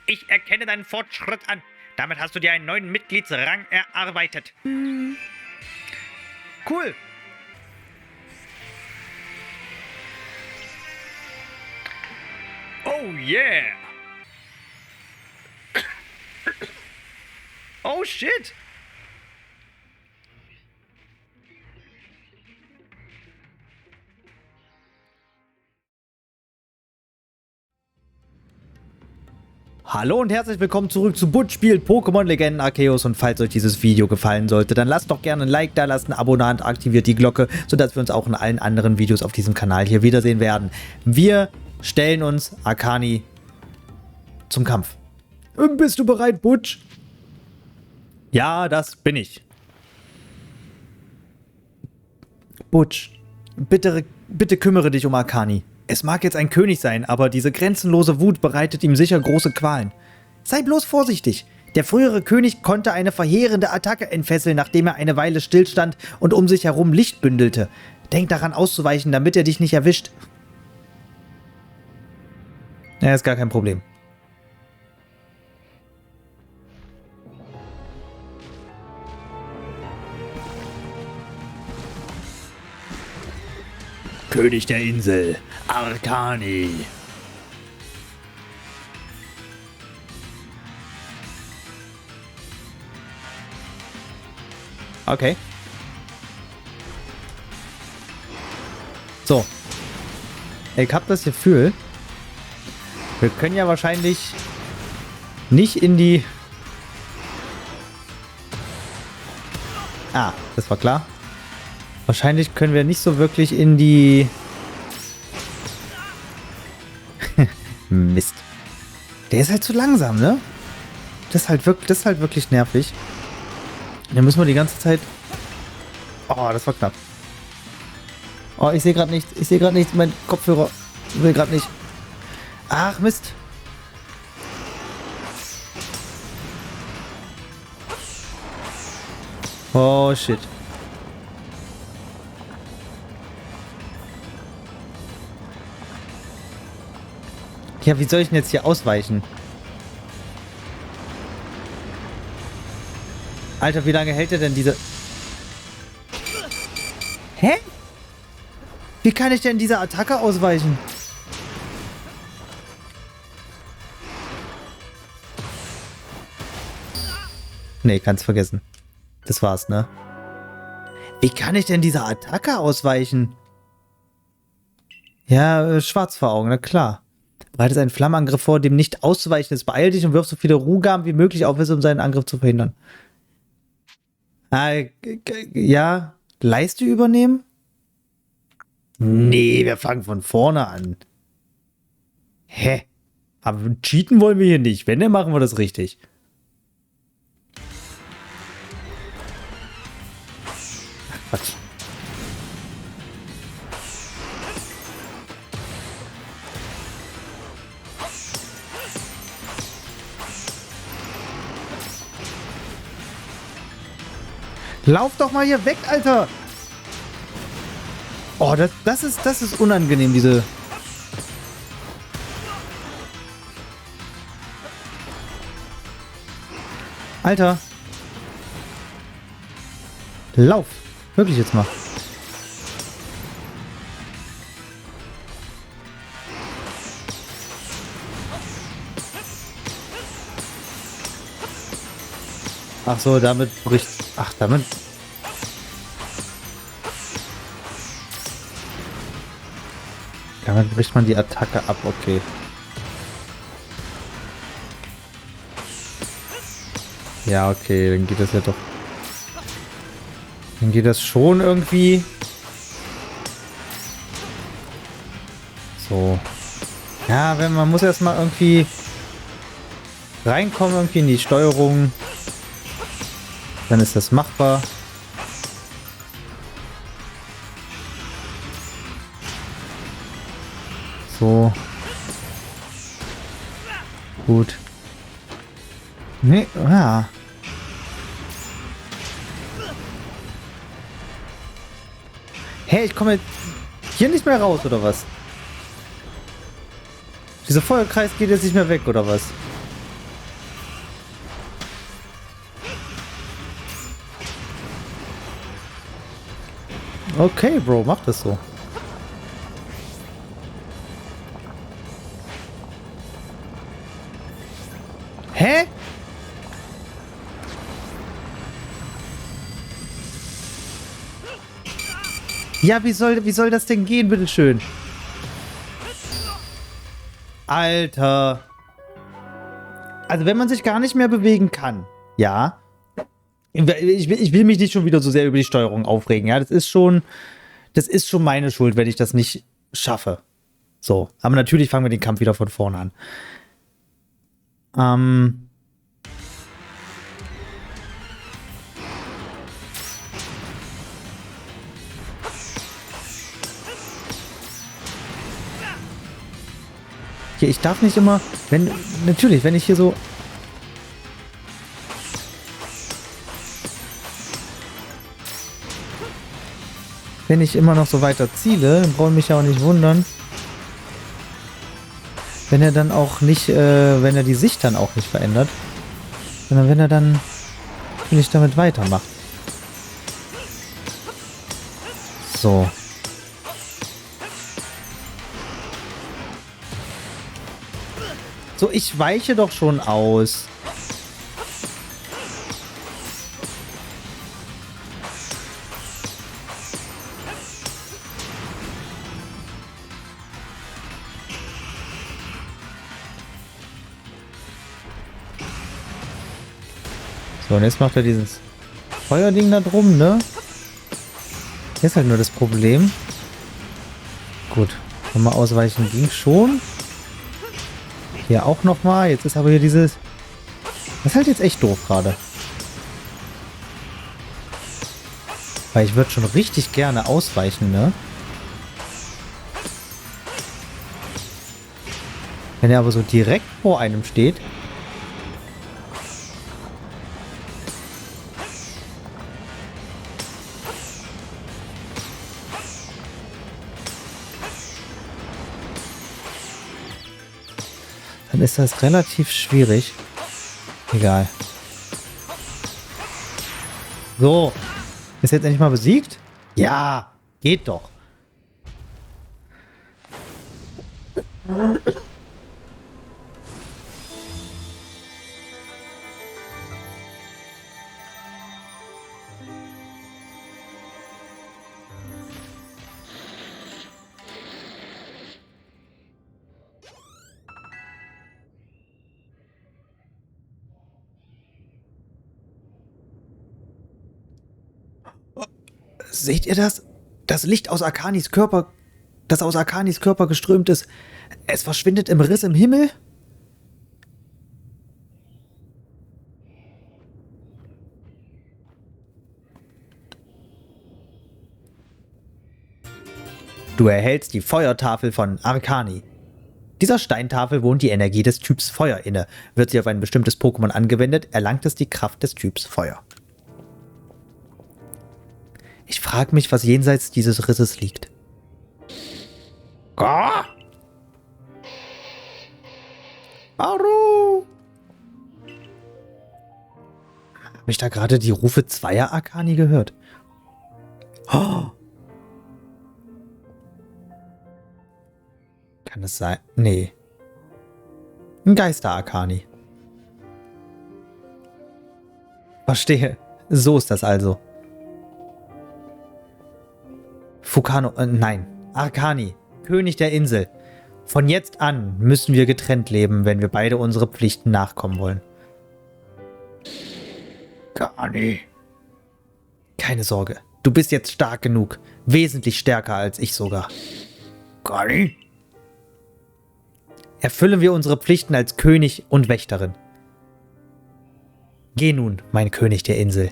Ich erkenne deinen Fortschritt an. Damit hast du dir einen neuen Mitgliedsrang erarbeitet. Cool. Oh yeah. Oh shit. Hallo und herzlich willkommen zurück zu Butch spielt Pokémon Legenden Arceus, und falls euch dieses Video gefallen sollte, dann lasst doch gerne ein Like da lassen, Abonnent, aktiviert die Glocke, sodass wir uns auch in allen anderen Videos auf diesem Kanal hier wiedersehen werden. Wir stellen uns Akani zum Kampf. Bist du bereit, Butch? Ja, das bin ich. Butch, bitte kümmere dich um Akani. Es mag jetzt ein König sein, aber diese grenzenlose Wut bereitet ihm sicher große Qualen. Sei bloß vorsichtig. Der frühere König konnte eine verheerende Attacke entfesseln, nachdem er eine Weile stillstand und um sich herum Licht bündelte. Denk daran auszuweichen, damit er dich nicht erwischt. Ja, ist gar kein Problem. König der Insel, Akani. Okay. So. Ich hab das Gefühl, wir können ja wahrscheinlich nicht in die... Ah, das war klar. Wahrscheinlich können wir nicht so wirklich in die... Mist. Der ist halt zu langsam, ne? Das ist halt wirklich nervig. Da müssen wir die ganze Zeit... Oh, das war knapp. Oh, ich sehe gerade nichts. Ich sehe gerade nichts. Mein Kopfhörer will gerade nicht. Ach, Mist. Oh, shit. Ja, wie soll ich denn jetzt hier ausweichen? Alter, wie lange hält er denn diese... Hä? Wie kann ich denn dieser Attacke ausweichen? Nee, kannst vergessen. Das war's, ne? Wie kann ich denn dieser Attacke ausweichen? Ja, schwarz vor Augen, na klar. Bereitet einen Flammenangriff vor, dem nicht auszuweichen ist. Beeil dich und wirf so viele Ruhgaben wie möglich auf, um seinen Angriff zu verhindern. Ja, Leiste übernehmen? Nee, wir fangen von vorne an. Hä? Aber cheaten wollen wir hier nicht. Wenn, dann machen wir das richtig. Quatsch. Lauf doch mal hier weg, Alter! Oh, das ist unangenehm, diese... Alter! Lauf! Wirklich jetzt mal. Ach so, damit bricht... Ach, damit... Damit bricht man die Attacke ab, okay. Ja, okay, dann geht das ja doch... Dann geht das schon irgendwie... So. Ja, man muss erstmal irgendwie... reinkommen, irgendwie in die Steuerung. Dann ist das machbar. So. Gut. Nee, ja. Hey, ich komme hier nicht mehr raus, oder was? Dieser Feuerkreis geht jetzt nicht mehr weg, oder was? Okay, Bro, mach das so. Hä? Ja, wie soll das denn gehen, bitteschön? Alter. Also wenn man sich gar nicht mehr bewegen kann, ja. Ich will mich nicht schon wieder so sehr über die Steuerung aufregen, ja. Das ist schon meine Schuld, wenn ich das nicht schaffe. So, aber natürlich fangen wir den Kampf wieder von vorne an. Hier, ich darf nicht immer, natürlich, wenn ich hier so... Wenn ich immer noch so weiter ziele, dann brauche ich mich ja auch nicht wundern, wenn er dann auch nicht, wenn er die Sicht dann auch nicht verändert, sondern wenn er dann natürlich damit weitermacht. So. So, ich weiche doch schon aus. So, und jetzt macht er dieses Feuerding da drum, ne? Hier ist halt nur das Problem. Gut, nochmal ausweichen ging schon. Hier auch nochmal. Jetzt ist aber hier dieses... Das ist halt jetzt echt doof gerade. Weil ich würde schon richtig gerne ausweichen, ne? Wenn er aber so direkt vor einem steht... Dann ist das relativ schwierig. Egal. So. Ist jetzt endlich mal besiegt? Ja. Geht doch. Seht ihr das? Das Licht aus Akanis Körper, das aus Akanis Körper geströmt ist, es verschwindet im Riss im Himmel? Du erhältst die Feuertafel von Arkani. Dieser Steintafel wohnt die Energie des Typs Feuer inne. Wird sie auf ein bestimmtes Pokémon angewendet, erlangt es die Kraft des Typs Feuer. Ich frage mich, was jenseits dieses Risses liegt. Gah! Aru! Habe ich da gerade die Rufe zweier Arkani gehört? Oh. Kann es sein? Nee. Ein Geister-Arkani. Verstehe. So ist das also. Fukano, nein. Arkani, König der Insel. Von jetzt an müssen wir getrennt leben, wenn wir beide unsere Pflichten nachkommen wollen. Arkani. Keine Sorge. Du bist jetzt stark genug. Wesentlich stärker als ich sogar. Arkani. Erfüllen wir unsere Pflichten als König und Wächterin. Geh nun, mein König der Insel.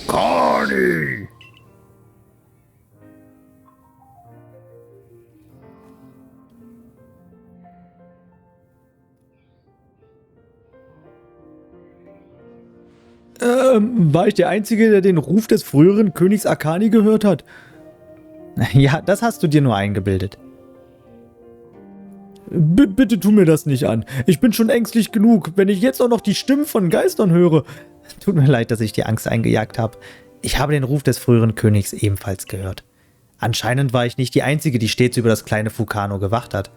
Arkani. War ich der Einzige, der den Ruf des früheren Königs Arkani gehört hat? Ja, das hast du dir nur eingebildet. Bitte tu mir das nicht an. Ich bin schon ängstlich genug, wenn ich jetzt auch noch die Stimmen von Geistern höre. Tut mir leid, dass ich dir Angst eingejagt habe. Ich habe den Ruf des früheren Königs ebenfalls gehört. Anscheinend war ich nicht die Einzige, die stets über das kleine Vulcano gewacht hat.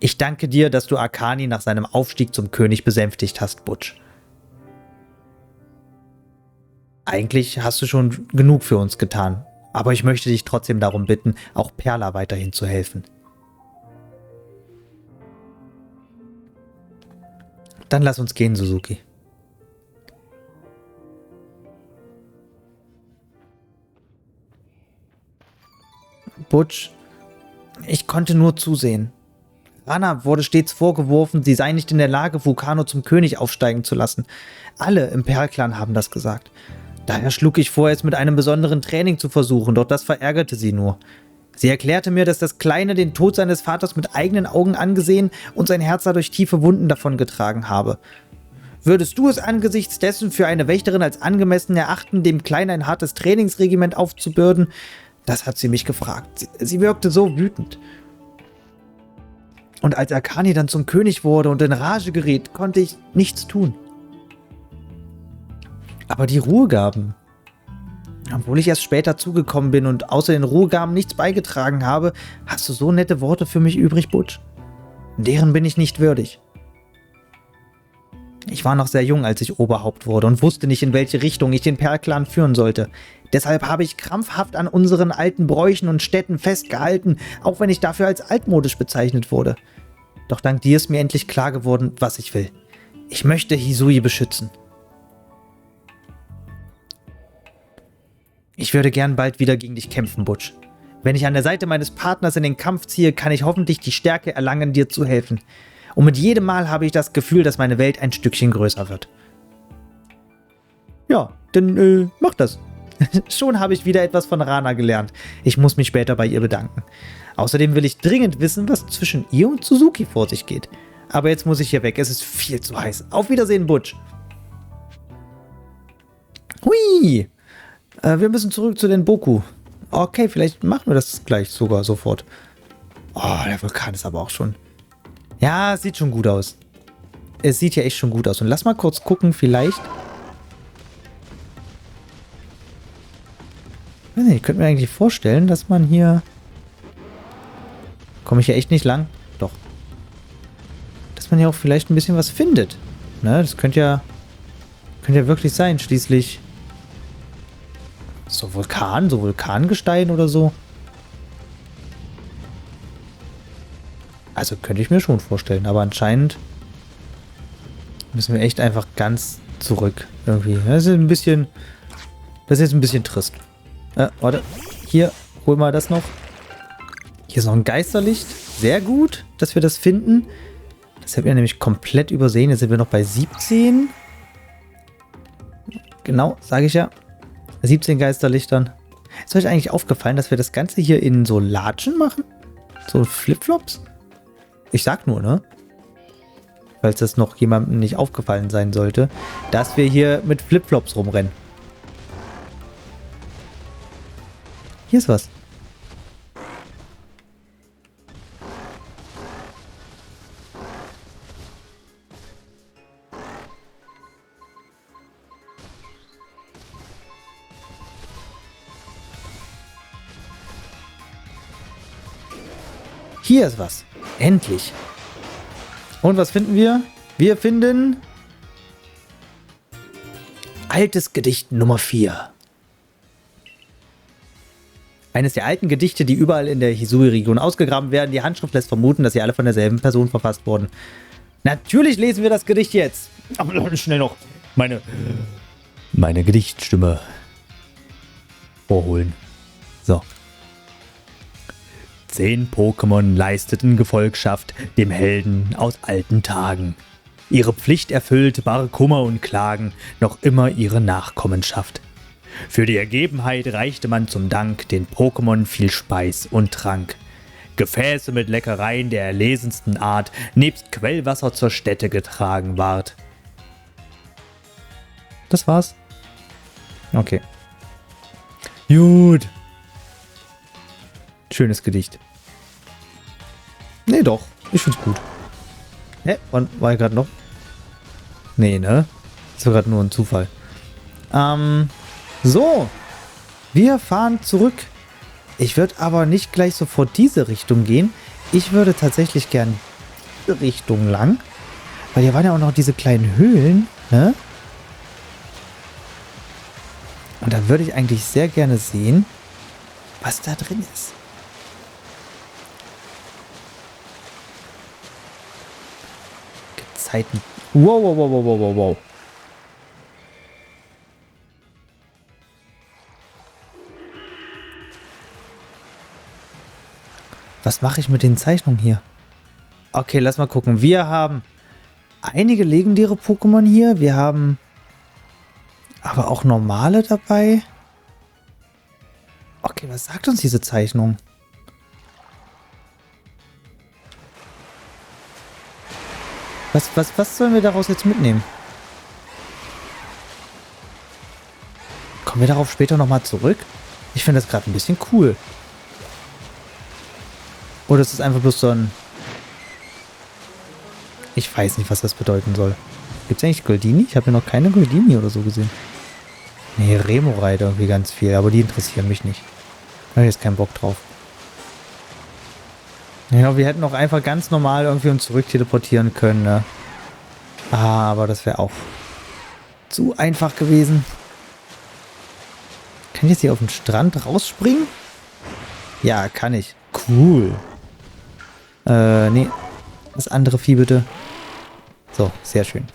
Ich danke dir, dass du Akani nach seinem Aufstieg zum König besänftigt hast, Butch. Eigentlich hast du schon genug für uns getan, aber ich möchte dich trotzdem darum bitten, auch Perla weiterhin zu helfen. Dann lass uns gehen, Suzuki. Butch, ich konnte nur zusehen. Rana wurde stets vorgeworfen, sie sei nicht in der Lage, Vulcano zum König aufsteigen zu lassen. Alle im Perlclan haben das gesagt. Daher schlug ich vor, es mit einem besonderen Training zu versuchen, doch das verärgerte sie nur. Sie erklärte mir, dass das Kleine den Tod seines Vaters mit eigenen Augen angesehen und sein Herz dadurch tiefe Wunden davongetragen habe. Würdest du es angesichts dessen für eine Wächterin als angemessen erachten, dem Kleinen ein hartes Trainingsregiment aufzubürden? Das hat sie mich gefragt. Sie wirkte so wütend. Und als Akani dann zum König wurde und in Rage geriet, konnte ich nichts tun. Aber die Ruhegaben, obwohl ich erst später zugekommen bin und außer den Ruhegaben nichts beigetragen habe, hast du so nette Worte für mich übrig, Butch? Deren bin ich nicht würdig. Ich war noch sehr jung, als ich Oberhaupt wurde und wusste nicht, in welche Richtung ich den Perlclan führen sollte. Deshalb habe ich krampfhaft an unseren alten Bräuchen und Städten festgehalten, auch wenn ich dafür als altmodisch bezeichnet wurde. Doch dank dir ist mir endlich klar geworden, was ich will. Ich möchte Hisui beschützen. Ich würde gern bald wieder gegen dich kämpfen, Butch. Wenn ich an der Seite meines Partners in den Kampf ziehe, kann ich hoffentlich die Stärke erlangen, dir zu helfen. Und mit jedem Mal habe ich das Gefühl, dass meine Welt ein Stückchen größer wird. Ja, dann mach das. Schon habe ich wieder etwas von Rana gelernt. Ich muss mich später bei ihr bedanken. Außerdem will ich dringend wissen, was zwischen ihr und Suzuki vor sich geht. Aber jetzt muss ich hier weg, es ist viel zu heiß. Auf Wiedersehen, Butch. Hui! Wir müssen zurück zu den Boku. Okay, vielleicht machen wir das gleich sogar sofort. Oh, der Vulkan ist aber auch schon... Ja, es sieht schon gut aus. Es sieht ja echt schon gut aus. Und lass mal kurz gucken, vielleicht... Ich könnte mir eigentlich vorstellen, dass man hier... Komme ich hier echt nicht lang? Doch. Dass man hier auch vielleicht ein bisschen was findet. Ne, das könnte ja wirklich sein. Schließlich... So Vulkan, so Vulkangestein oder so. Also könnte ich mir schon vorstellen, aber anscheinend müssen wir echt einfach ganz zurück irgendwie. Das ist jetzt ein bisschen trist. Warte, hier, hol mal das noch. Hier ist noch ein Geisterlicht. Sehr gut, dass wir das finden. Das hätten wir nämlich komplett übersehen. Jetzt sind wir noch bei 17. Genau, sage ich ja. 17 Geisterlichtern. Ist euch eigentlich aufgefallen, dass wir das Ganze hier in so Latschen machen? So Flipflops? Ich sag nur, ne? Falls das noch jemandem nicht aufgefallen sein sollte, dass wir hier mit Flipflops rumrennen. Hier ist was. Hier ist was. Endlich. Und was finden wir? Wir finden altes Gedicht Nummer 4. Eines der alten Gedichte, die überall in der Hisui-Region ausgegraben werden. Die Handschrift lässt vermuten, dass sie alle von derselben Person verfasst wurden. Natürlich lesen wir das Gedicht jetzt. Aber schnell noch meine Gedichtstimme vorholen. So. 10 Pokémon leisteten Gefolgschaft dem Helden aus alten Tagen. Ihre Pflicht erfüllt, bar Kummer und Klagen, noch immer ihre Nachkommenschaft. Für die Ergebenheit reichte man zum Dank den Pokémon viel Speis und Trank. Gefäße mit Leckereien der erlesensten Art, nebst Quellwasser zur Stätte getragen ward. Das war's. Okay. Gut. Schönes Gedicht. Nee, doch. Ich find's gut. Hä? Wann war ich gerade noch? Nee, ne? Das war gerade nur ein Zufall. So, wir fahren zurück. Ich würde aber nicht gleich sofort diese Richtung gehen. Ich würde tatsächlich gern diese Richtung lang. Weil hier waren ja auch noch diese kleinen Höhlen, ne? Und da würde ich eigentlich sehr gerne sehen, was da drin ist. Gezeiten. Wow, wow, wow, wow, wow, wow, wow. Was mache ich mit den Zeichnungen hier? Okay, lass mal gucken. Wir haben einige legendäre Pokémon hier. Wir haben aber auch normale dabei. Okay, was sagt uns diese Zeichnung? Was sollen wir daraus jetzt mitnehmen? Kommen wir darauf später nochmal zurück? Ich finde das gerade ein bisschen cool. Oder ist es einfach bloß so ein... Ich weiß nicht, was das bedeuten soll. Gibt es eigentlich Goldini? Ich habe ja noch keine Goldini oder so gesehen. Nee, Remoraid irgendwie ganz viel, aber die interessieren mich nicht. Da habe ich jetzt keinen Bock drauf. Ja, wir hätten auch einfach ganz normal irgendwie uns zurück teleportieren können, ne? Ah, aber das wäre auch zu einfach gewesen. Kann ich jetzt hier auf den Strand rausspringen? Ja, kann ich. Cool. Nee. Das andere Vieh bitte. So, sehr schön.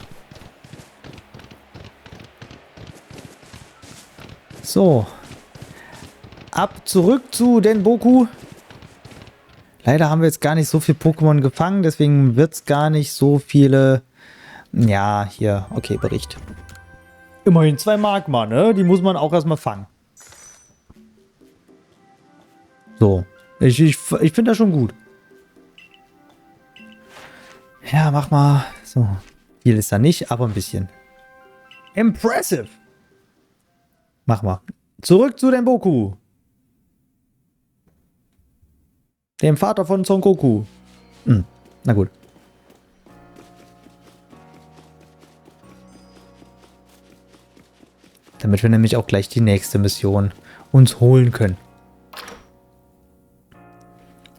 So. Ab zurück zu Denboku. Leider haben wir jetzt gar nicht so viel Pokémon gefangen, deswegen wird es gar nicht so viele... Ja, hier, okay, Bericht. Immerhin 2 Magma, ne? Die muss man auch erstmal fangen. So. Ich finde das schon gut. Ja, mach mal. So. Viel ist da nicht, aber ein bisschen. Impressive. Mach mal. Zurück zu Denboku. Dem Vater von Son Goku. Hm, na gut. Damit wir nämlich auch gleich die nächste Mission uns holen können.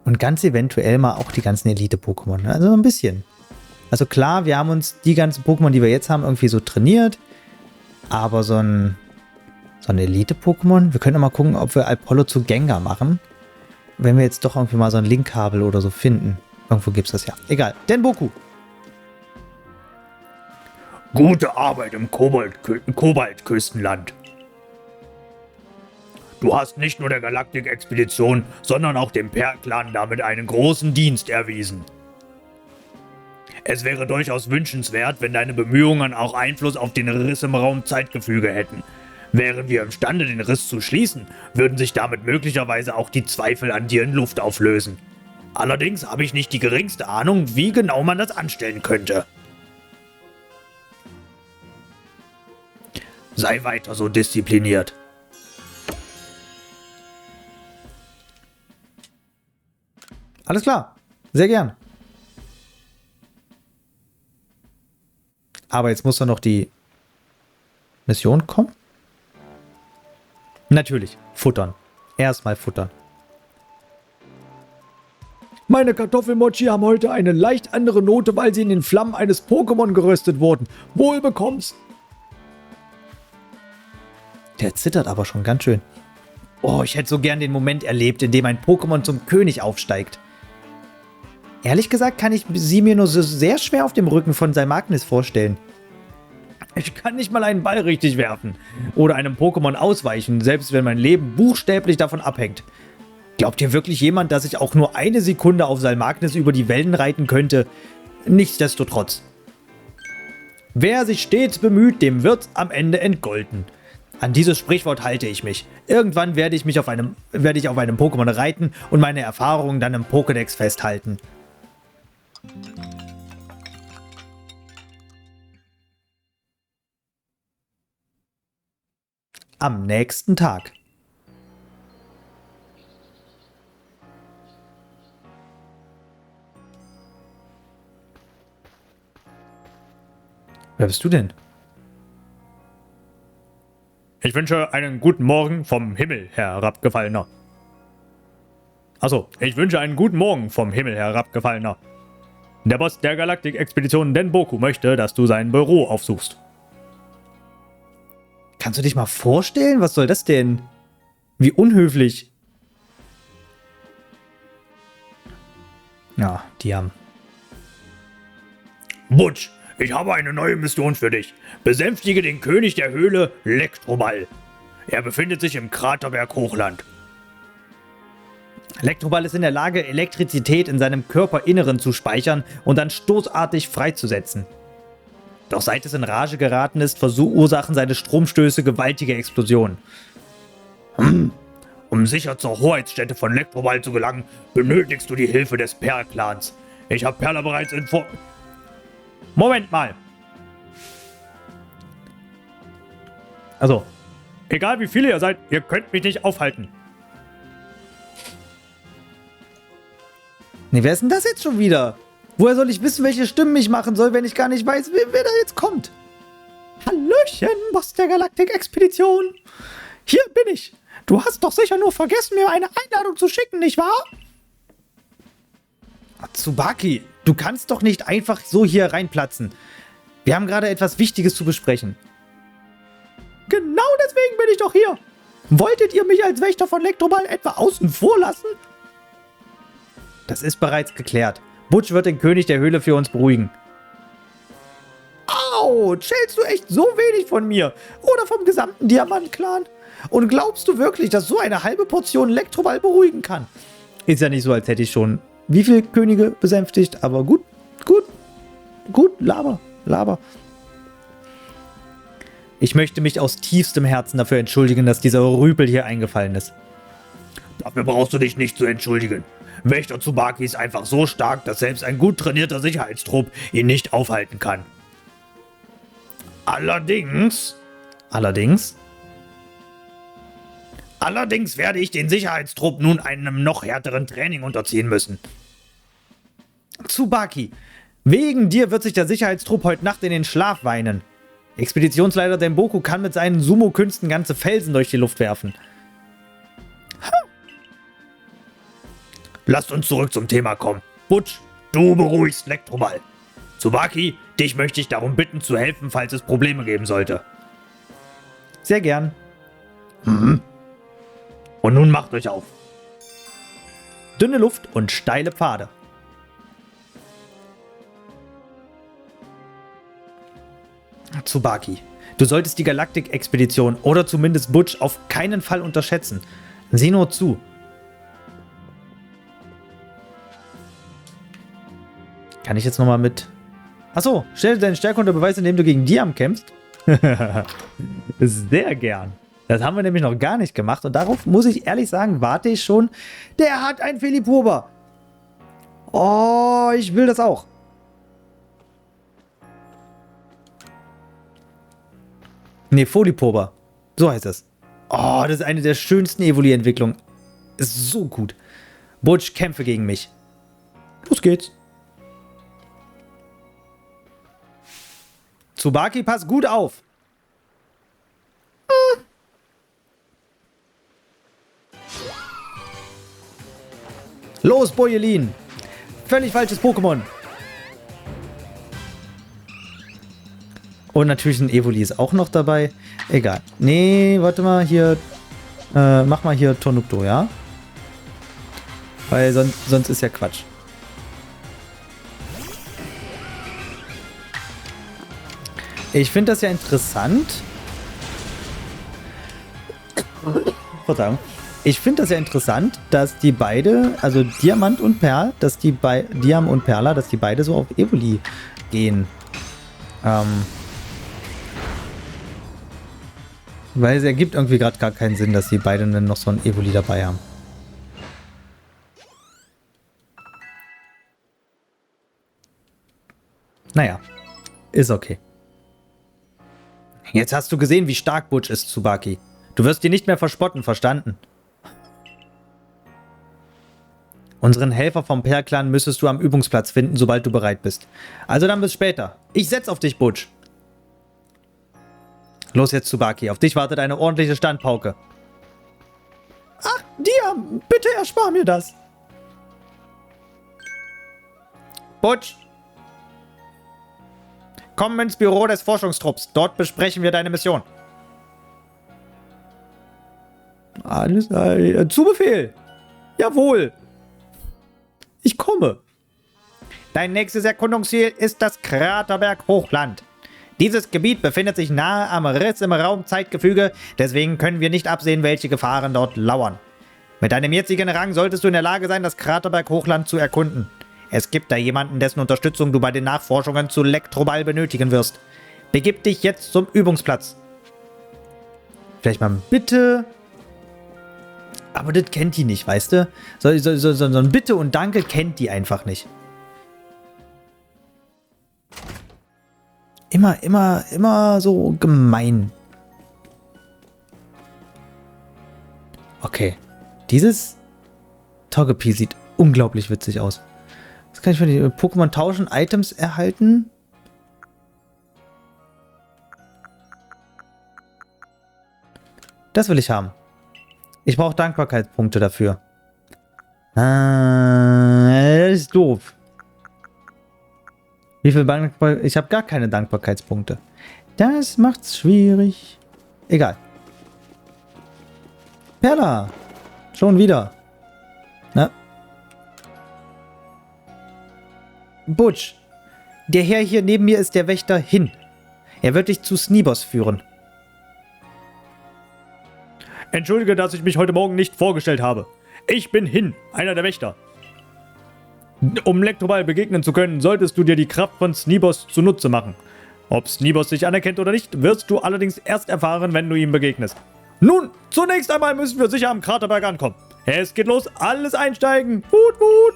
Und ganz eventuell mal auch die ganzen Elite-Pokémon. Also ein bisschen. Also klar, wir haben uns die ganzen Pokémon, die wir jetzt haben, irgendwie so trainiert. Aber so ein Elite-Pokémon. Wir können mal gucken, ob wir Apollo zu Gengar machen. Wenn wir jetzt doch irgendwie mal so ein Link-Kabel oder so finden. Irgendwo gibt es das ja. Egal. Denboku. Gute Arbeit im Kobaltküstenland. Du hast nicht nur der Galaktik-Expedition, sondern auch dem Per-Clan damit einen großen Dienst erwiesen. Es wäre durchaus wünschenswert, wenn deine Bemühungen auch Einfluss auf den Riss im Raum-Zeitgefüge hätten. Wären wir imstande, den Riss zu schließen, würden sich damit möglicherweise auch die Zweifel an dir in Luft auflösen. Allerdings habe ich nicht die geringste Ahnung, wie genau man das anstellen könnte. Sei weiter so diszipliniert. Alles klar. Sehr gern. Aber jetzt muss doch noch die Mission kommen. Natürlich. Futtern. Erstmal futtern. Meine Kartoffelmochi haben heute eine leicht andere Note, weil sie in den Flammen eines Pokémon geröstet wurden. Wohl bekommst. Der zittert aber schon ganz schön. Oh, ich hätte so gern den Moment erlebt, in dem ein Pokémon zum König aufsteigt. Ehrlich gesagt kann ich sie mir nur so sehr schwer auf dem Rücken von Salmagnis vorstellen. Ich kann nicht mal einen Ball richtig werfen oder einem Pokémon ausweichen, selbst wenn mein Leben buchstäblich davon abhängt. Glaubt ihr wirklich jemand, dass ich auch nur eine Sekunde auf Salmagnis über die Wellen reiten könnte? Nichtsdestotrotz. Wer sich stets bemüht, dem wird's am Ende entgolten. An dieses Sprichwort halte ich mich. Irgendwann werde ich auf einem Pokémon reiten und meine Erfahrungen dann im Pokédex festhalten. Am nächsten Tag. Wer bist du denn? Ich wünsche einen guten Morgen vom Himmel herabgefallener. Achso, ich wünsche einen guten Morgen vom Himmel herabgefallener. Der Boss der Galaktik-Expedition Denboku möchte, dass du sein Büro aufsuchst. Kannst du dich mal vorstellen? Was soll das denn? Wie unhöflich. Ja, die haben... Butch, ich habe eine neue Mission für dich. Besänftige den König der Höhle, Elektroball. Er befindet sich im Kraterberg Hochland. Elektroball ist in der Lage, Elektrizität in seinem Körperinneren zu speichern und dann stoßartig freizusetzen. Doch seit es in Rage geraten ist, verursachen seine Stromstöße gewaltige Explosionen. Um sicher zur Hoheitsstätte von Elektroball zu gelangen, benötigst du die Hilfe des Perl-Clans. Ich habe Perla bereits Moment mal. Also, Egal wie viele ihr seid, ihr könnt mich nicht aufhalten. nee, wer ist denn das jetzt schon wieder? Woher soll ich wissen, welche Stimmen ich machen soll, wenn ich gar nicht weiß, wer da jetzt kommt? Hallöchen, Boss der Galaktik-Expedition. Hier bin ich. Du hast doch sicher nur vergessen, mir eine Einladung zu schicken, nicht wahr? Tsubaki, du kannst doch nicht einfach so hier reinplatzen. Wir haben gerade etwas Wichtiges zu besprechen. Genau deswegen bin ich doch hier. Wolltet ihr mich als Wächter von Elektroball etwa außen vor lassen? Das ist bereits geklärt. Butch wird den König der Höhle für uns beruhigen. Autsch, hältst du echt so wenig von mir? Oder vom gesamten Diamant-Clan? Und glaubst du wirklich, dass so eine halbe Portion Elektroball beruhigen kann? Ist ja nicht so, als hätte ich schon wie viele Könige besänftigt, aber gut, laber. Ich möchte mich aus tiefstem Herzen dafür entschuldigen, dass dieser Rüpel hier eingefallen ist. Dafür brauchst du dich nicht zu entschuldigen. Wächter Tsubaki ist einfach so stark, dass selbst ein gut trainierter Sicherheitstrupp ihn nicht aufhalten kann. Allerdings werde ich den Sicherheitstrupp nun einem noch härteren Training unterziehen müssen. Tsubaki, wegen dir wird sich der Sicherheitstrupp heute Nacht in den Schlaf weinen. Expeditionsleiter Denboku kann mit seinen Sumo-Künsten ganze Felsen durch die Luft werfen. Lasst uns zurück zum Thema kommen. Butch, du beruhigst Elektroball. Tsubaki, dich möchte ich darum bitten, zu helfen, falls es Probleme geben sollte. Sehr gern. Und nun macht euch auf. Dünne Luft und steile Pfade. Tsubaki, du solltest die Galaktik-Expedition oder zumindest Butch auf keinen Fall unterschätzen. Sieh nur zu. Kann ich jetzt nochmal mit... Achso, stell deine Stärke unter Beweis, indem du gegen Diam kämpfst. Sehr gern. Das haben wir nämlich noch gar nicht gemacht und darauf, muss ich ehrlich sagen, warte ich schon. Der hat ein Felipoba. Oh, ich will das auch. Ne, Folipoba. So heißt es. Oh, das ist eine der schönsten Evoli-Entwicklungen. Ist so gut. Butch, kämpfe gegen mich. Los geht's. Tsubaki, pass gut auf. Los, Boyelin. Völlig falsches Pokémon. Und natürlich ein Evoli ist auch noch dabei. Egal. Nee, warte mal, hier. Mach mal hier Tornupto, ja? Weil sonst ist ja Quatsch. Ich finde das ja interessant. Verzeihung. Ich finde das ja interessant, dass die beide, also Diamant und Perl, dass die Diam und Perla, dass die beide so auf Evoli gehen. Weil es ergibt irgendwie gerade gar keinen Sinn, dass die beide dann noch so ein Evoli dabei haben. Naja, ist okay. Jetzt hast du gesehen, wie stark Butch ist, Tsubaki. Du wirst ihn nicht mehr verspotten, verstanden? Unseren Helfer vom Perl-Clan müsstest du am Übungsplatz finden, sobald du bereit bist. Also dann bis später. Ich setz auf dich, Butch. Los jetzt, Tsubaki. Auf dich wartet eine ordentliche Standpauke. Ach, dir, bitte erspar mir das. Butch. Komm ins Büro des Forschungstrupps. Dort besprechen wir deine Mission. Alles zu Befehl. Jawohl. Ich komme. Dein nächstes Erkundungsziel ist das Kraterberg Hochland. Dieses Gebiet befindet sich nahe am Riss im Raumzeitgefüge, deswegen können wir nicht absehen, welche Gefahren dort lauern. Mit deinem jetzigen Rang solltest du in der Lage sein, das Kraterberg Hochland zu erkunden. Es gibt da jemanden, dessen Unterstützung du bei den Nachforschungen zu Elektroball benötigen wirst. Begib dich jetzt zum Übungsplatz. Vielleicht mal bitte. Aber das kennt die nicht, weißt du? So ein Bitte und Danke kennt die einfach nicht. Immer so gemein. Okay. Dieses Togepi sieht unglaublich witzig aus. Das kann ich für die Pokémon tauschen, Items erhalten. Das will ich haben. Ich brauche Dankbarkeitspunkte dafür. Das ist doof. Wie viel Dankbarkeit? Ich habe gar keine Dankbarkeitspunkte. Das macht's schwierig. Egal. Perla. Schon wieder. Na? Butch. Der Herr hier neben mir ist der Wächter Hin. Er wird dich zu Sneeboss führen. Entschuldige, dass ich mich heute Morgen nicht vorgestellt habe. Ich bin Hin, einer der Wächter. Um Elektroball begegnen zu können, solltest du dir die Kraft von Sneeboss zunutze machen. Ob Sneeboss dich anerkennt oder nicht, wirst du allerdings erst erfahren, wenn du ihm begegnest. Nun, zunächst einmal müssen wir sicher am Kraterberg ankommen. Es geht los, alles einsteigen. Wut, wut.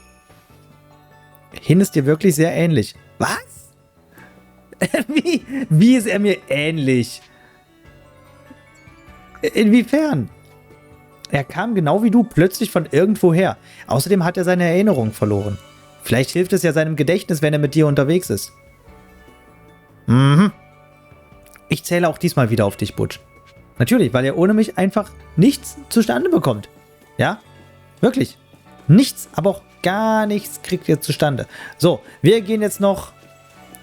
Hin ist dir wirklich sehr ähnlich. Was? Wie ist er mir ähnlich? Inwiefern? Er kam genau wie du plötzlich von irgendwoher. Außerdem hat er seine Erinnerung verloren. Vielleicht hilft es ja seinem Gedächtnis, wenn er mit dir unterwegs ist. Mhm. Ich zähle auch diesmal wieder auf dich, Butch. Natürlich, weil er ohne mich einfach nichts zustande bekommt. Ja? Wirklich. Nichts, aber auch gar nichts kriegt er zustande. So, wir gehen jetzt noch...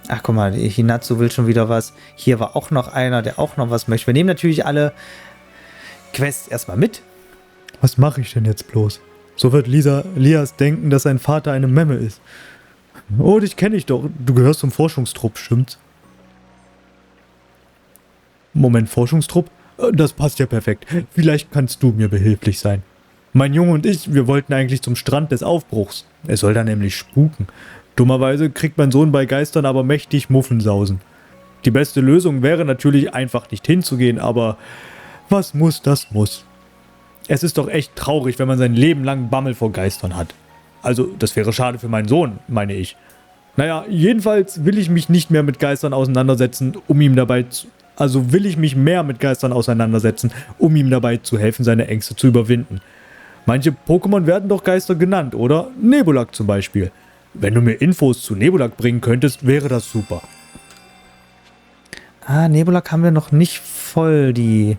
Ach, guck mal, Hinatsu will schon wieder was. Hier war auch noch einer, der auch noch was möchte. Wir nehmen natürlich alle Quests erstmal mit. Was mache ich denn jetzt bloß? So wird Lias denken, dass sein Vater eine Memme ist. Oh, dich kenne ich doch. Du gehörst zum Forschungstrupp, stimmt's? Moment, Forschungstrupp? Das passt ja perfekt. Vielleicht kannst du mir behilflich sein. Mein Junge und ich, wir wollten eigentlich zum Strand des Aufbruchs. Es soll da nämlich spuken. Dummerweise kriegt mein Sohn bei Geistern aber mächtig Muffensausen. Die beste Lösung wäre natürlich einfach nicht hinzugehen, aber was muss, das muss. Es ist doch echt traurig, wenn man sein Leben lang Bammel vor Geistern hat. Also, das wäre schade für meinen Sohn, meine ich. Naja, jedenfalls will ich mich nicht mehr mit Geistern auseinandersetzen, um ihm dabei zu... Also will ich mich mehr mit Geistern auseinandersetzen, um ihm dabei zu helfen, seine Ängste zu überwinden. Manche Pokémon werden doch Geister genannt, oder? Nebulak zum Beispiel. Wenn du mir Infos zu Nebulak bringen könntest, wäre das super. Ah, Nebulak haben wir noch nicht voll, die...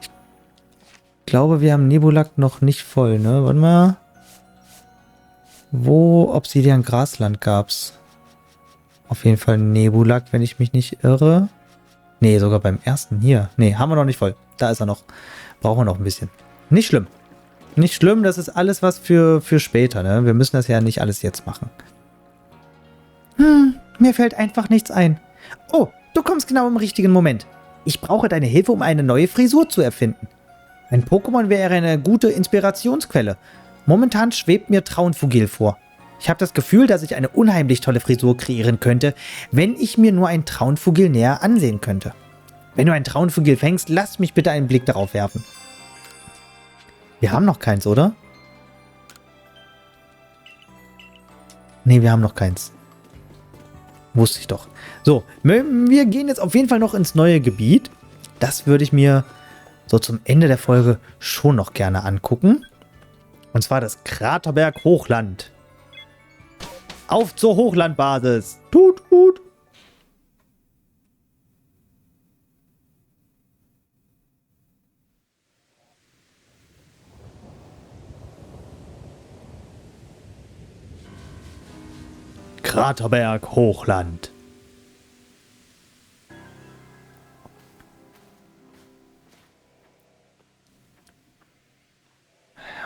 Ich glaube, wir haben Nebulak noch nicht voll, ne? Warte mal. Wo Obsidian Grasland gab's? Auf jeden Fall Nebulak, wenn ich mich nicht irre. Nee, sogar beim ersten hier. Nee, haben wir noch nicht voll. Da ist er noch. Brauchen wir noch ein bisschen. Nicht schlimm. Nicht schlimm, das ist alles was für später, ne? Wir müssen das ja nicht alles jetzt machen. Mir fällt einfach nichts ein. Oh, du kommst genau im richtigen Moment. Ich brauche deine Hilfe, um eine neue Frisur zu erfinden. Ein Pokémon wäre eine gute Inspirationsquelle. Momentan schwebt mir Traunfugil vor. Ich habe das Gefühl, dass ich eine unheimlich tolle Frisur kreieren könnte, wenn ich mir nur ein Traunfugil näher ansehen könnte. Wenn du ein Traunfugil fängst, lass mich bitte einen Blick darauf werfen. Wir haben noch keins, oder? Nee, wir haben noch keins. Wusste ich doch. So, wir gehen jetzt auf jeden Fall noch ins neue Gebiet. Das würde ich mir so zum Ende der Folge schon noch gerne angucken. Und zwar das Kraterberg Hochland. Auf zur Hochlandbasis. Tut, tut. Kraterberg Hochland.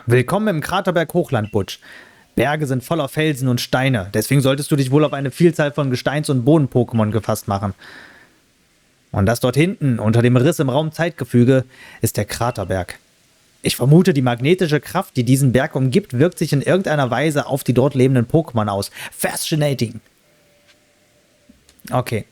Willkommen im Kraterberg Hochland, Butch. Berge sind voller Felsen und Steine, deswegen solltest du dich wohl auf eine Vielzahl von Gesteins- und Boden-Pokémon gefasst machen. Und das dort hinten, unter dem Riss im Raum-Zeitgefüge, ist der Kraterberg. Ich vermute, die magnetische Kraft, die diesen Berg umgibt, wirkt sich in irgendeiner Weise auf die dort lebenden Pokémon aus. Fascinating. Okay.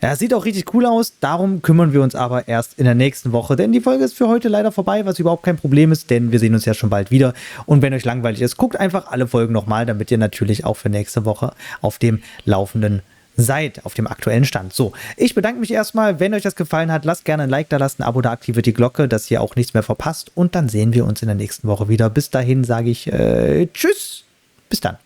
Ja, sieht auch richtig cool aus, darum kümmern wir uns aber erst in der nächsten Woche, denn die Folge ist für heute leider vorbei, was überhaupt kein Problem ist, denn wir sehen uns ja schon bald wieder. Und wenn euch langweilig ist, guckt einfach alle Folgen nochmal, damit ihr natürlich auch für nächste Woche auf dem Laufenden seid, auf dem aktuellen Stand. So, ich bedanke mich erstmal, wenn euch das gefallen hat, lasst gerne ein Like da, lasst ein Abo da, aktiviert die Glocke, dass ihr auch nichts mehr verpasst und dann sehen wir uns in der nächsten Woche wieder. Bis dahin sage ich Tschüss, bis dann.